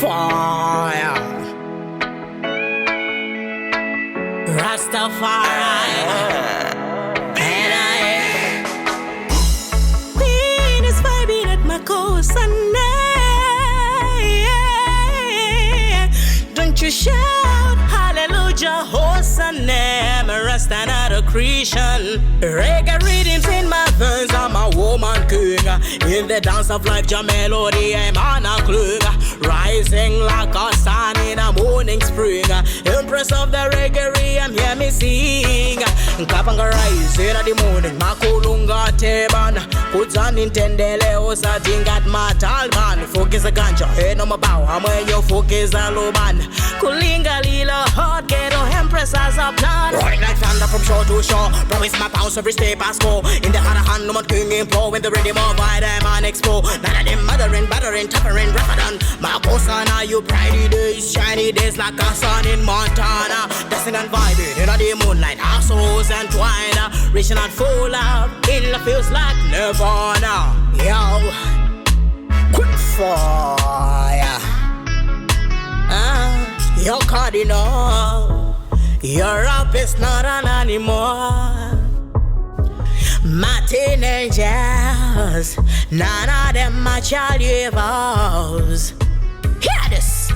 Queenfyah, Rastafari, and Queen is vibing at Makosana. Don't you shout hallelujah, Hosanna, my Rasta not a Christian. Reggae rhythms in my veins, I'm a woman king. In the dance of life, your melody, I'm on a clue. Rising like a sun in a morning spring. Empress of the reggae, I'm hear me sing. Kapanga rise in the morning, makulunga teban. Kuzan intendele osa dingat matalman. Focus a ganja, hey no mabaw, I'm when you focus a loban. Kulinga lila hot ghetto empress as a plan. Rolling like thunder from shore to shore. Promise my pounds every step I score. In the other hand, no more king in flow. When the rhythm of I am on expo. None of them mothering, buttering, toppering, rougher than Makosana. You brighty days, shiny days like a sun in Montana. Dancing and vibing in the moonlight, assholes and twine. Reaching out full out, in the feels like Nirvana. Yo, Queenfyah. Your cardinal, your up is not an animal. My teenagers, none of them are child evils. Hear this.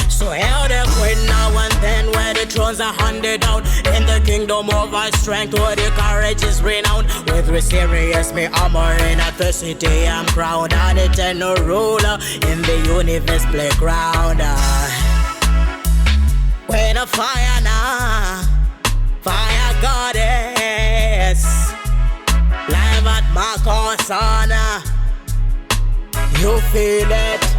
So hail the queen now and then, where the thrones are handed down. In the kingdom of our strength, where the courage is renowned. With the serious me armor in adversity, I'm crowned an eternal ruler in the universe playground. When a fire now, fire goddess, live at Makosana, you feel it.